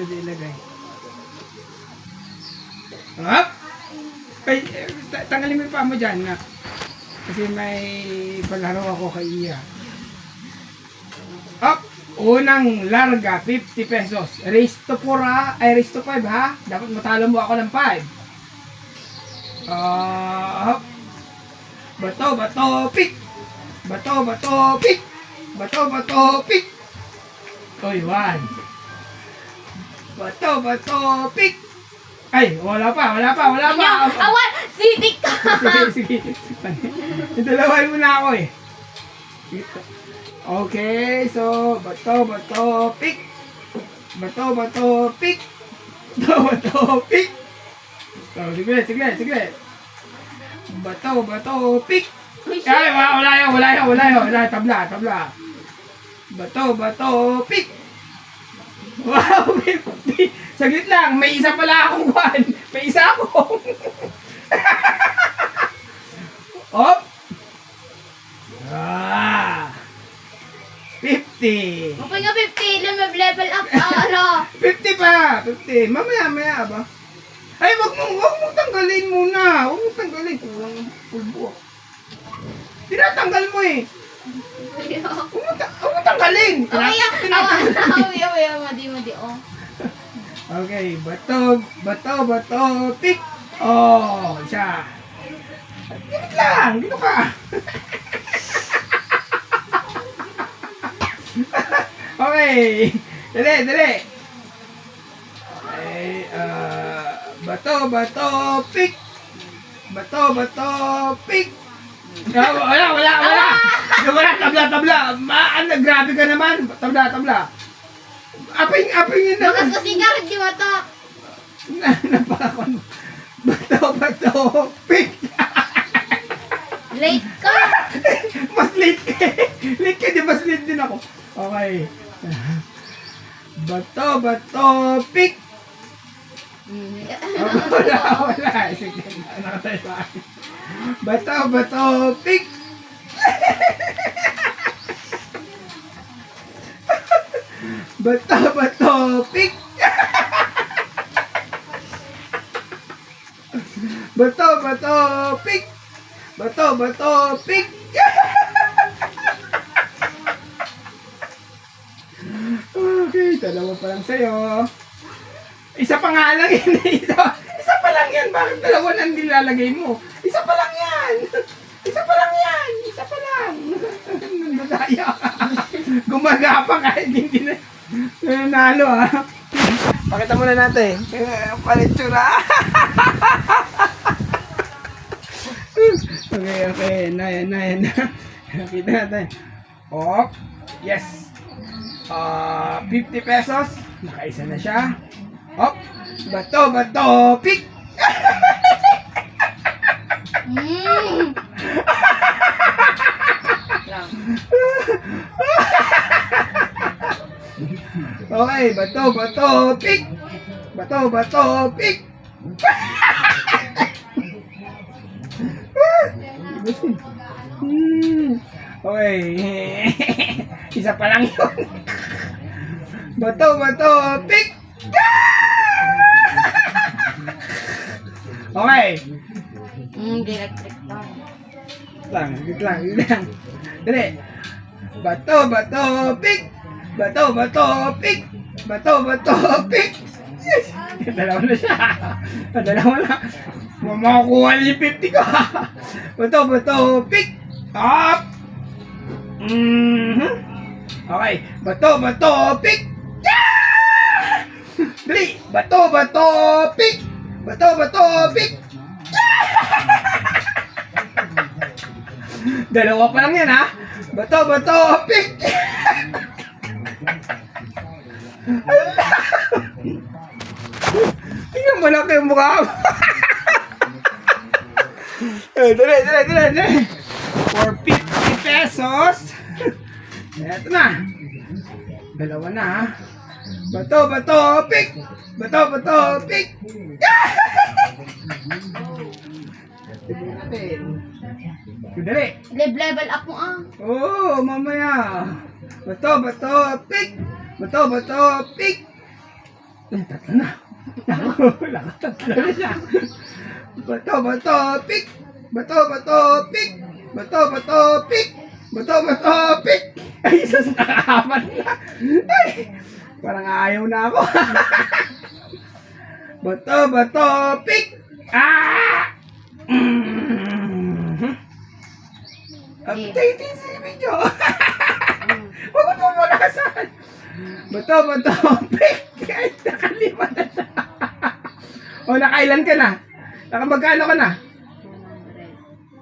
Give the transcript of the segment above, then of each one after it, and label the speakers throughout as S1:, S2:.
S1: natin ilagay. Hop! Ay, tanggalin mo yung paa mo dyan na. Kasi may palaro ako kay Iya. Hop! Unang larga, 50 pesos. Raise to 4 ha? Ay, raise to 5 ha? Dapat matalo mo ako ng 5. Hop! Bato, bato, pick! Bato, bato, pick! Bato, bato, pick! Oy, 1. Bato, bato, pick! Ay, wala pa.
S2: Awan! Sitik ka!
S1: Sige. Dalawain mo na ako eh. Okay, so, bato, pick! Bato, pick! Bato, pick! So, sige. Bato, pick! Ay, wala yan. Tabla. Bato, pick! Wow, 50! Saglit lang, may isa pala akong 1. May isa akong. Op! 50!
S2: Okay nga 50, level up ano?
S1: 50 pa! 50. Mamaya ba? Ay, wag mong tanggalin muna. Huwag mong tanggalin. Kulang pulbo. Tinatanggal mo eh. Huwag mong tanggalin.
S2: Madi, oh.
S1: Okay, bato, pick! Oh, isa. Dito lang, dito ka. Okay, dali. Okay, bato, pick! Bato, pick! Wala, tabla. Grabe ka naman. Tabla. Aping yun na.
S2: Bakas kasi nga, di ba ito?
S1: Napakon. Bato, pick!
S2: Late ka?
S1: Mas late ka. Late ka, di mas late din ako. Okay. Bato, pick! Wala. Sige, nakatayo pa. Bato, pick! Bato, pick! Bato, pick! Bato, pick! Okay, dalawa pa lang sa'yo. Isa pa nga lang yan. Isa pa lang yan. Bakit dalawa nang nilalagay mo? Isa pa lang yan. Nandadaya ka. Gumagapa kahit hindi na nanalo ha. Pakita muna natin. Palitsura. Okay. Na. Kita natin. Oh, yes. 50 pesos. Nakaisa na siya. Hop. Bato, pick. Okay, bato, pick. Bato, pick. Okay. Isa pa lang yun. Bato, pick. Okay.
S2: Electric pa.
S1: Wait lang. Dali. Bato, pick. Bato, pick. Yes! Dalawa na siya. Dalawa na. Mamakuha niya yung 50 ko. Bato, pick. Up. Okay. Bato, pick. Dali. Bato, pick. Pick. Dalawa pa lang yan ha. Bato, pick. Tingnan mo lang yung mukha mo. Dali. For 50 pesos. Eto na. Dalawa na ha. Bato, pick. Pick. Tignan natin. Dali.
S2: Level up mo
S1: Oh, mamaya. Bato, pick. Pick. Tatlo na. Naku, tatlo na siya. Bato, bato, pick! Bato, bato, pick! Bato, bato, pick! Bato, bato, pick! Ay, sus, nakakapat na. Ay, parang ayaw na ako. Bato, bato, pick! Ah! Updating si video. Huwag mo mulasan. Bato, bato, pick! Ay, nakalima na siya. O, nakailan ka na? Nakamagkano ka na?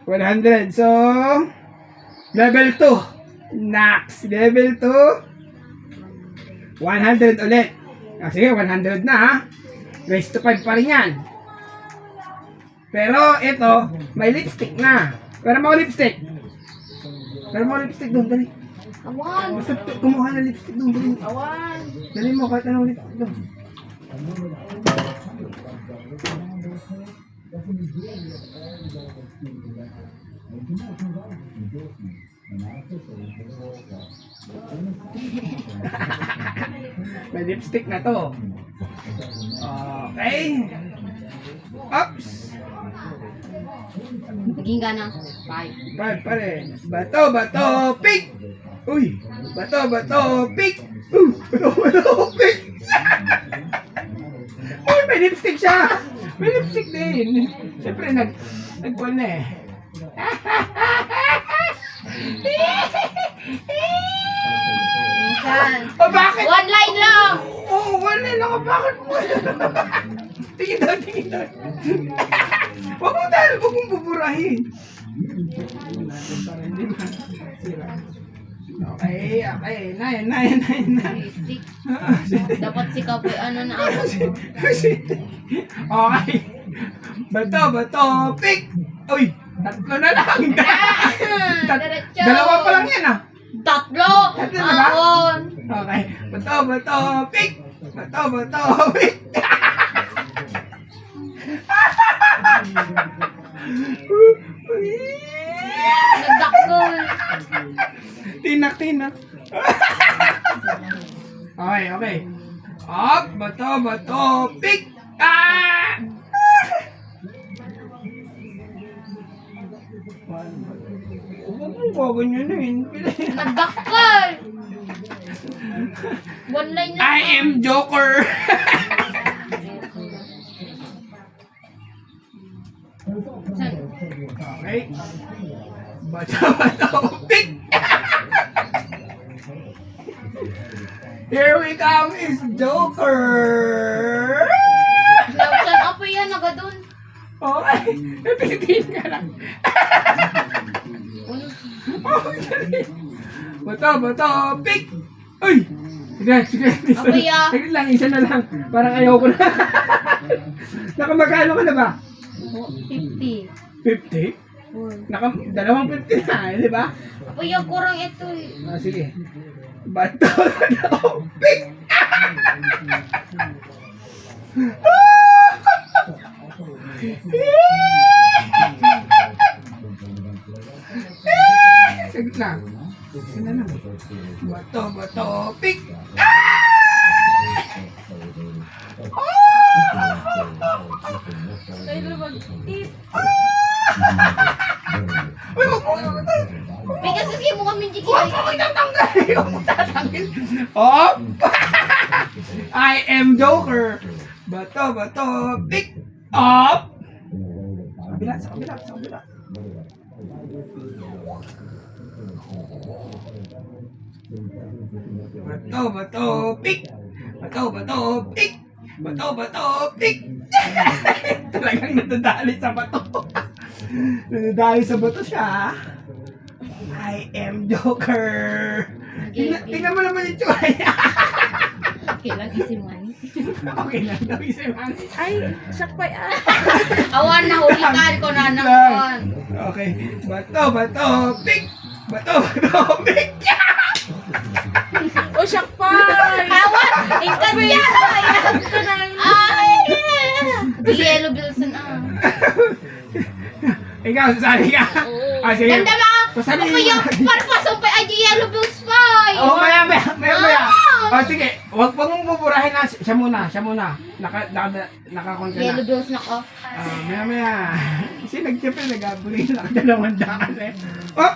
S1: 100. So, level 2. Next, level 2. 100 ulit. Sige, 100 na ha. Raise to 5 pa rin yan. Pero, ito, may lipstick na. Pero mo lipstick. Pero mo lipstick doon, dali.
S2: Awan.
S1: Basta kumuha na lipstick doon, dali.
S2: Awan.
S1: Dali mo kahit anong lipstick doon. May lipstick na to. Okay. Oops.
S2: Naging ka na. 5.
S1: 5 pa rin. Bato, bato, pick! Uy! Bato, bato, pick! Bato, bato, pick! Uy, may lipstick siya! May lipstick din. Siyempre, nagpuan na eh.
S2: Minsan.
S1: O bakit?
S2: 1 line lang.
S1: Oo, wala lang ako. Bakit mo? Tingin doon, tingin doon. Huwag mong buburahin. Natin pa rin, di ba? Sira. Okay, okay. Na.
S2: Stick. Dapat si Kapoy, ano na ako.
S1: Okay. Bato, bato, pick! Uy, tatlo na lang.
S2: Diretso.
S1: Dalawa pa lang yan ah.
S2: Tatlo.
S1: Tatlo na ba?
S2: Awan.
S1: Okay. Bato, bato, pick! Bato, bato, pick!
S2: Nagdakol.
S1: Tinak. Okay, okay. Up, bato, pick! Ah! Huwag mo ganyan na yun.
S2: Nagdakol. 1 line lang.
S1: I am Joker!
S2: Saan?
S1: Okay. Bato, pick! Here we come is Joker!
S2: Saan Apoy yan? Nagadun.
S1: Okay. Napitin ka lang. Bato, pick! Uy! Sige.
S2: Apoy ah.
S1: Sige lang, isa na lang. Parang ayaw ko na. Nakamagkano ka na ba?
S2: 50.
S1: 50? Dalawang 50 na, di ba?
S2: Apoy, yung kurang ito eh.
S1: Sige. Bato, pick! Saglit lang. Isa na lang. Bato, pick!
S2: Kailan mag-tip?
S1: Uy, huwag mo
S2: May kasi siya mo kami jigay.
S1: Huwag mo itatanggal! Huwag mo tatanggal! Op! I am Joker! Bato, pick! Up! Sa kabila. Bato, pick! Bato, pick! Talagang nadadali sa bato. Nadadali sa bato siya. I am Joker! Tingnan mo naman yung tsura niya.
S2: Kailan isiman?
S1: Okay lang daw isip ani.
S3: Ay, sakpay ah.
S2: Awan na hulikan ko na naman.
S1: Okay. Bato, pick! Bato, pick!
S3: O, sakpay.
S2: Awan! Ingkat niya!
S3: Ito na.
S2: Ay! Yellow Bilson ah.
S1: Ikaw, sasali ka. Ah, sige.
S2: Ganda ba?
S1: Pasabi
S2: Apoy yung parpasok pa ay yellow bills pa.
S1: Oh, maya.
S2: Ah!
S1: Oh, sige. Huwag mong bubura. buburahin na. Siya muna. Naka-con ka na.
S2: Yellow bills na ko.
S1: Maya. Kasi siyempre nag-abuli na 200 eh. Oh!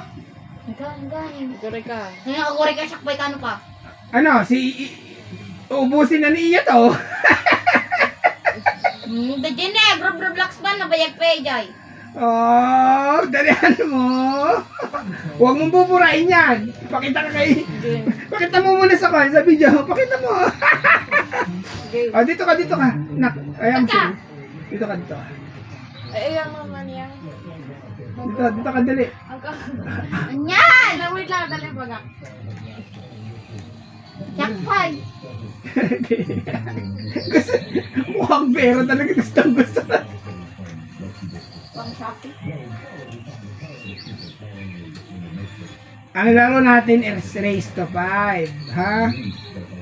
S2: Hanggang.
S3: Gure ka.
S2: Nakakuri ka, Shakboy, kano pa?
S1: Ano, ubusin na ni Iya to.
S2: Dadyan eh, bro blocks ba, nabayag pa eh, Jay.
S1: Oh, dalihan mo. Huwag mong buburahin yan. Pakita mo muna sa video. Pakita mo.
S3: Game.
S1: Oh, dito ka. Nak, ayan mo siya. Dito ka.
S3: Ay, ayan naman yan.
S1: Dito ka, dali.
S2: Anyan!
S3: Wait lang, dali baga.
S2: Shakboy.
S1: Kasi mukhang pero talaga gusto.
S2: Pang shopping.
S1: Ang laro natin is race to 5. Ha?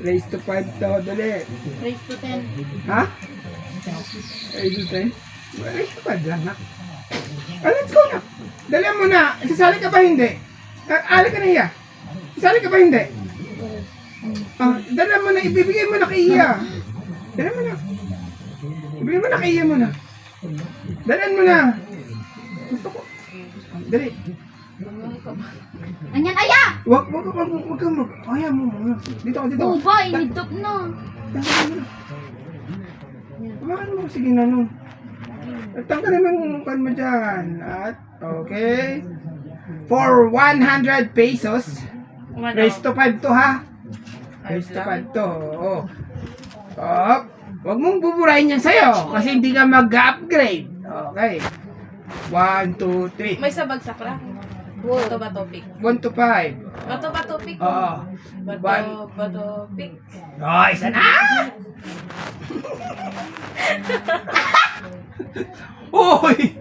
S1: Race to 5 to. Dali.
S2: Raise to 10.
S1: Ha? Race to 10? Race to 5 lang, ha? Let's go na. Dali mo na. Sasali ka ba hindi? Ali ka na Iya. Sasali ka ba hindi? Dali mo na. Ibibigay mo na kay Iya. Dali mo na. Ibigay mo na kay Iya mo na. Dalan mo na. Gusto ko. Dali.
S2: Anyan, aya!
S1: Wag kang Ayaw mo. Dito ka.
S2: Buba, inidop na.
S1: Bakit mo sige na nun? Tanggalin mo yung kan mo dyan. At, okay. For 100 pesos. Raise to 5 to, ha? Raise to 5 to. Oo. Oh. Huwag mong buburahin yan sa'yo. Kasi hindi ka mag-upgrade. Okay. 1, 2, 3.
S3: May sabagsak lang. Bato ba topic?
S1: 1 to 5.
S3: Bato ba topic?
S1: Oo.
S3: Bato pick.
S1: Oh, isa na! Uy!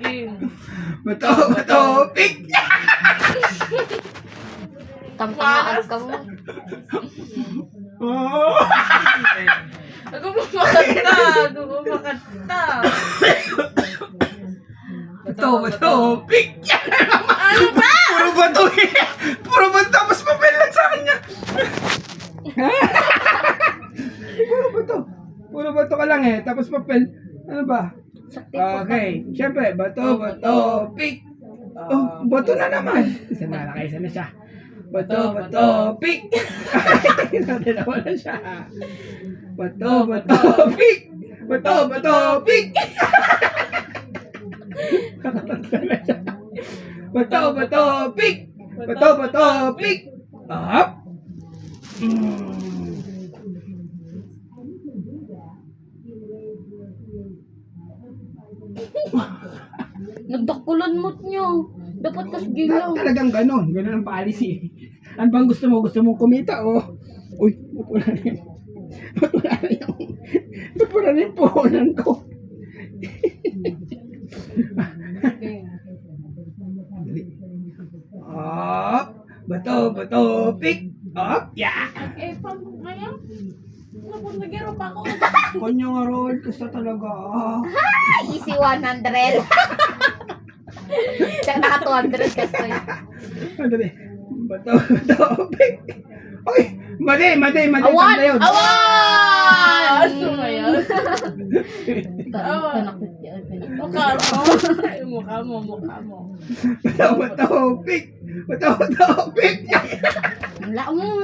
S3: Game.
S1: Bato, pick!
S2: Tamtangaan ka mo.
S1: Oh!
S3: Ako kumakanta.
S1: Bato, pick!
S3: Ano ba?
S1: Puro bato, tapos papel lang sa kanya. Puro bato ka lang eh, tapos papel. Ano ba? Okay, syempre, bato, pick! Oh, bato na naman. Isa na siya. Bato, pick! Dalawa na siya. Bato, pick! Bato, pick! Bato, pick! Bato, pick! Up!
S2: Nagdakulan mo't nyo. Dapat kas gilang.
S1: Talagang ganon ang policy. Ano bang gusto mo? Gusto mong kumita o? Uy, ba't wala na yung puhunan ko? Up! Bato, pick! Up! Yeah!
S3: Eh, paano ngayon? Napos nagero pa ako.
S1: Kanya nga roll, gusto talaga.
S2: Easy 100. Tsaka naka 200 kasi.
S1: Dali. Bato, pick! Uy! Mali!
S2: Awan!
S1: Tanda yun.
S2: Awan!
S3: Ano ba yan? Mukha mo.
S1: Bato, pick!
S2: Ala mo.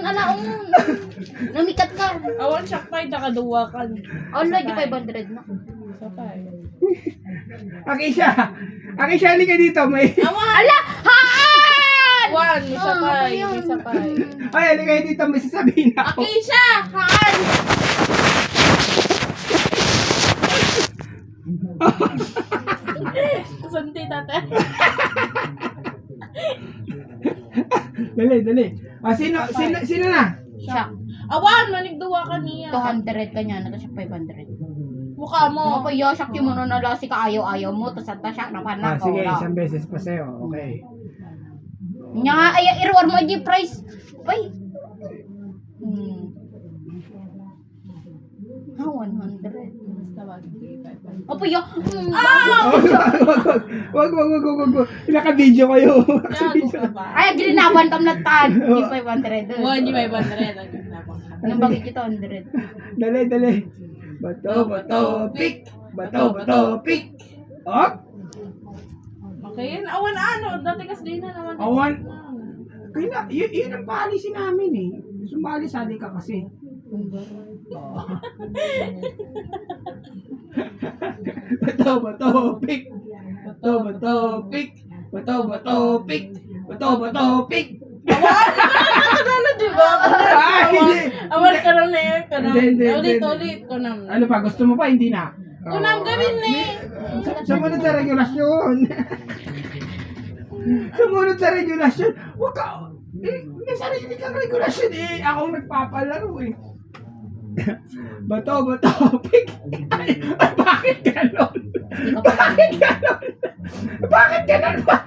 S2: Namikat ka.
S3: Awan siya pa, nakaduwa ka.
S2: Ala, di 500 na.
S3: Sapay.
S1: Akisha, halika dito. May...
S3: Awan!
S2: Ala! Haan!
S3: Awan, may sapay.
S2: Ano
S3: May sapay.
S1: Ay, halika dito. May sasabihin ako.
S3: Akisha! Haan! Santi tate.
S1: Dali. Sino na?
S2: Siya.
S3: Awan, manigduwa ka niya.
S2: 200 ka niya. Nato siya 500.
S3: Mukha mo.
S2: Mo pa yosak yung mo na lasi ka ayaw mo. Tapos ata siya naman na.
S1: Sige, isang beses pa sa'yo. Okay.
S2: Nya ay irwar mo di price. Pay. Ha 100. Opo, yo.
S1: Wag. Naka-video kayo.
S3: Gago ka ba?
S2: Ay, ginawan kam na tan. Yung 500.
S3: One, yung 500.
S2: Nang bagay kita 100.
S1: Dali. Bato, pick. Bato, pick. Up.
S3: Okay, yun. Awan ano. Dati kasi din na naman.
S1: Awan. Kaya, yun ang policy namin eh. Sumali-sali ka kasi. Bato, pick. Bato, pick. Bato, pick.
S3: Ano, di ba?
S1: Ay, hindi.
S3: Awan ka lang na yun.
S1: Hindi.
S3: Ulit. Kunam.
S1: Ano pa, gusto mo pa? Hindi na.
S3: Kunam gawin na eh.
S1: Sumunod sa regulasyon. Sumunod sa regulasyon. Huwag ka. May sarili kang regulasyon eh. Ako ang nagpapalaro eh. Bato, pick. Ay, bakit ganon? Bakit ganon ba?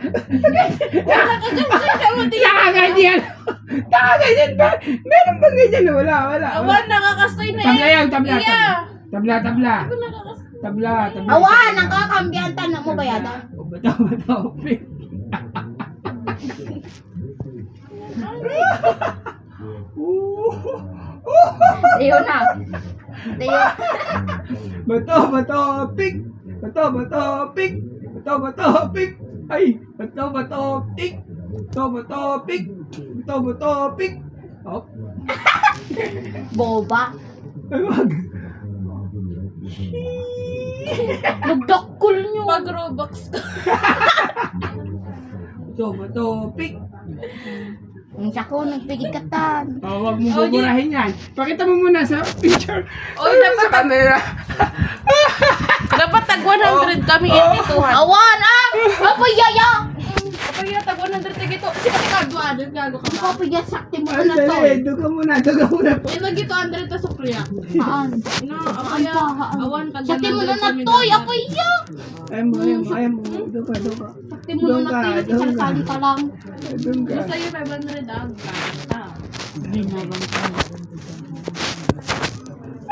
S1: Nakaganyan ba? Meron ba ganyan? Wala.
S3: Awan, nakakastoy na eh.
S1: Tabla.
S3: Tabla.
S1: Tabla.
S2: Awan, ang kakambiyan tan mo ba yata?
S1: Bato, pick.
S2: Ayun na. Ayun.
S1: Bato, pick. Ay, bato, pick. Bato, pick. Oh.
S2: Boba.
S1: Ay, wag.
S2: Nagdakol nyo.
S3: Pag Robux ka.
S1: Bato, pick.
S2: Ang sako, nagpigikatan.
S1: Oh, wag mo buburahin yan. Pakita mo muna sa picture.
S3: Oy, dapat
S1: sa camera.
S3: Dapat tag 100 kami itituhan.
S2: Awan, Papayaya!
S3: Kapag yung tag 100 tigito, gago ka ba?
S2: Papaya, sakti mo na to.
S1: Dali, duga muna.
S3: Yung nagito 100 ta sukriya.
S2: Haan.
S3: No, apaya. Awan pag
S2: Sakti mo na
S3: 100
S2: to, apaya.
S1: Ayaw mo. Duga.
S2: Sakti mo na to, isasali ka lang.
S1: Duga.
S3: Basta yung 500 ang kanta.
S2: Ginawang ka.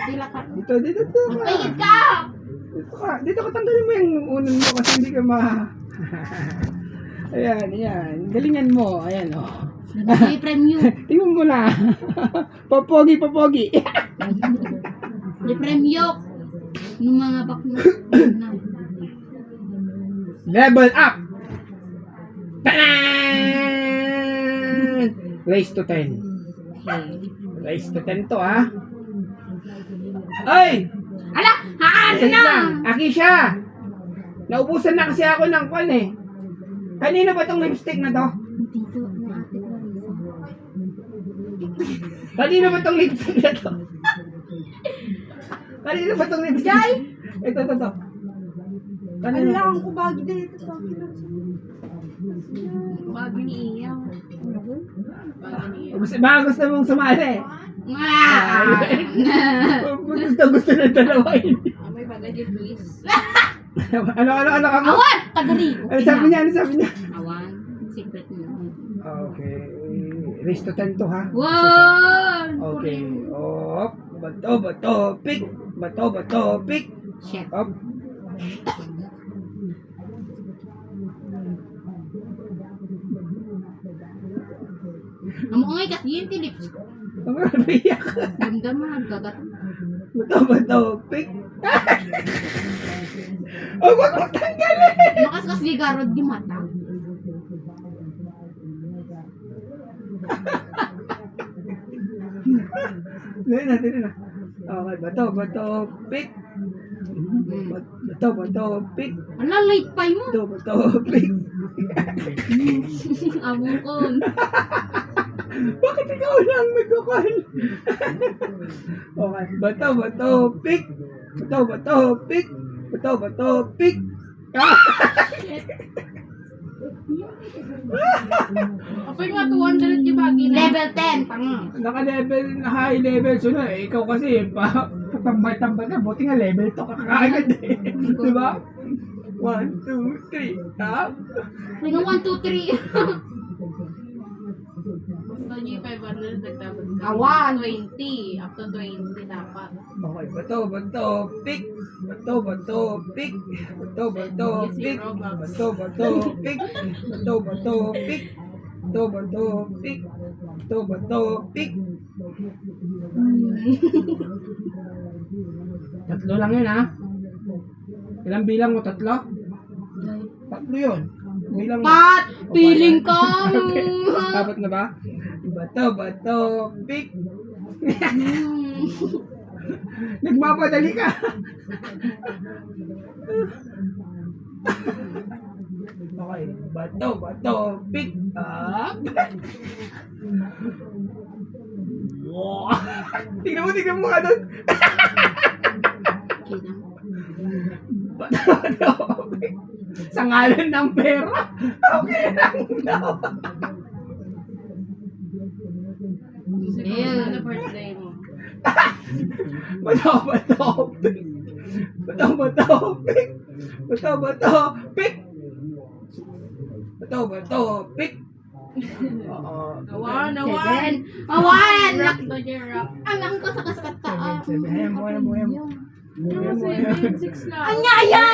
S2: Sila ka.
S1: Dito.
S2: Magpahigit ka!
S1: Dito ka tanggalin mo yung unan mo kasi hindi ka Ayan. Galingan mo. Ayan, oh.
S2: May premyo.
S1: Tingnan mo na. Papogi.
S2: May premyo. Nung mga bakna.
S1: Level up! Tanan! Raise to 10. Raise to 10 to, ha? Ay!
S2: Ala! Haan
S1: Sige
S2: na!
S1: lang. Akisha! Naubusan na kasi ako ng kwan eh. Kanino ba tong lipstick na to?
S2: Dito na ate Clarissa.
S1: Kanino ba tong lipstick na to? Kanino ba tong lipstick?
S2: Jai!
S1: Ito. Kanino?
S2: Kailangan ko bagi dito sa
S3: Bago ni Iyaw.
S1: Gusto mong sumali? Gusto na dalawa yun.
S3: May bagay din, please.
S1: Ano ka mo?
S2: Awan! Tagari!
S1: Ano sabi niya?
S2: Awan. Secret mo.
S1: Okay. Raise to 10 to, ha?
S2: One!
S1: Okay. Op. Bato, pick. Bato, pick.
S2: Shit.
S1: Op.
S2: Amo ngay kat yun tilips ko.
S1: Ang biyak.
S2: Damdaman, gagat.
S1: Bato, pick. Oh, wag mo tanggalin.
S2: Makaskas di garod di mata.
S1: Dili na. Okay, bato, pick. Bato, pick.
S2: Ala, late pa mo.
S1: Bato, pick.
S2: Among ko.
S1: Bakit ikaw lang nagkukal? Okay, bato, pick. Bato, pick. Bato, pick.
S3: Apoy nga 200 yung bagi na.
S2: Level 10. Tanga.
S1: Naka-level, high level. So na, ikaw kasi, patambay-tambay ka. Buti nga level 2 ka kaagad eh. Diba? 1, 2, 3. Up.
S2: May nga 1, 2, 3.
S3: G500, nagdapat ka.
S2: Awan.
S3: 20. Up to 20 dapat.
S1: Okay, bato, bato, pick. Bato, bato, pick. Bato, bato, pick. Bato, bato, pick. Bato, bato, pick. Bato, bato, pick. Bato, bato, pick. Tatlo lang yun, ha? Ilang bilang mo? Tatlo? Tatlo yun. Bilang mo.
S2: Pat! Piling ka!
S1: Dapat na ba? Bato, bato, pick. Nagmapadali ka. Okay. Bato, bato, pick up. Wow. Tingnan mo nga doon. Bato, bato, pick. Sa ngalan ng pera. Okay lang daw.
S3: Sige, ano birthday mo?
S1: Bato, bato, pick. Bato, bato, pick. Bato, bato, pick. Bato, bato, pick.
S3: Awan, awan.
S2: Seven. Awan!
S3: Rock to your rock.
S2: Angang ko sa kaskata.
S1: Seven. Ayan mo.
S3: Ano, 7, 6 lang.
S2: Anyaya!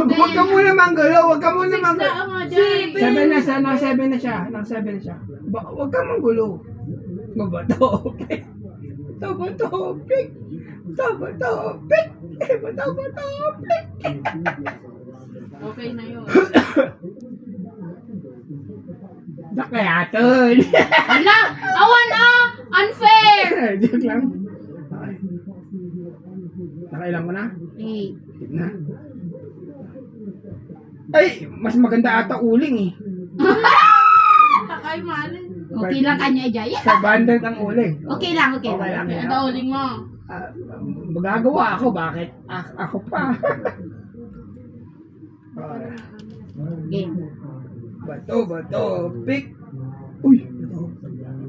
S1: Huwag ka muna manggulo. Huwag ka muna
S3: 6
S1: manggulo.
S3: lang nga dyan.
S1: Seven na siya. Huwag ka manggulo. Mabato, pick. Bato, bato, pick. Bato, bato, pick. Bato, bato, pick.
S3: Okay na yun.
S1: Nakayaton.
S2: Ala! Awan Unfair!
S1: Joke lang. Okay. Nakailang ko na?
S2: Eh,
S1: Na. Ay, mas maganda ata uling eh.
S3: Takay malin.
S2: okay lang kanya, Jay.
S1: 500 ang uling.
S2: Okay lang.
S1: Okay lang yan.
S3: Ano uling mo?
S1: Magagawa ako, bakit? Ako pa.
S2: Okay.
S1: Bato, pick. Uy!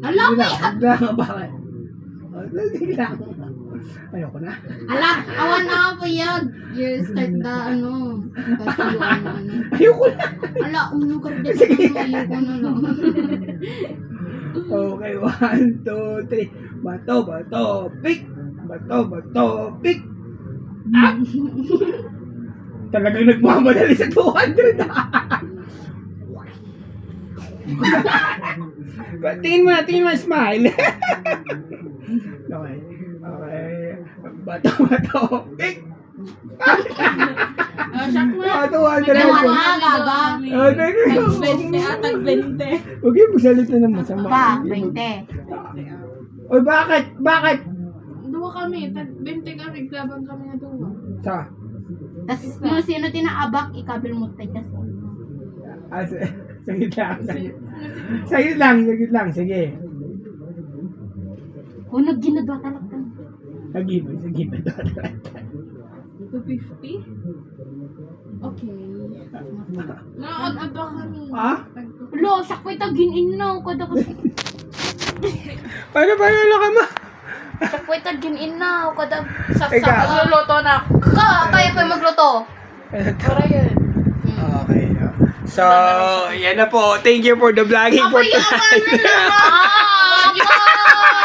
S2: Ala,
S1: Bakit? Sige lang. Ayoko na.
S2: ala, awan na po yan. You start the, kasi yung ano.
S1: Ayoko na.
S2: Ala, ka din.
S1: Sige.
S2: Ayoko na lang.
S1: Okay, 1, 2, 3. Bato, pick. Bato, pick. Ah! Talagang nagmamadali sa 200. Tingin mo, smile. Okay. Bato, pick.
S3: Shock mo.
S1: Bato,
S2: Gaga.
S3: Tag 20.
S1: Okay, magsalita ng masama.
S2: Pa, 20.
S1: Oy, bakit?
S3: Duwa kami. Tag 20 kami. Laban kami na duwa.
S1: Sa?
S2: Tapos yung sino tinaabak, ikabil mo tayo.
S1: Sagit lang. Sige.
S2: Kung nagginadwa talaga.
S1: Sige.
S3: 250? Okay. Naad ba kami?
S1: Ha?
S2: Lo, sakoy tagin na. Kada kasi.
S1: Paano ka ma?
S2: Sakoy tagin na. Kada
S1: Ikaw.
S3: Luluto na.
S2: kaya pa magluto.
S3: Para yun.
S1: Okay. So, yan na po. Thank you for the vlogging for tonight.
S2: Ah!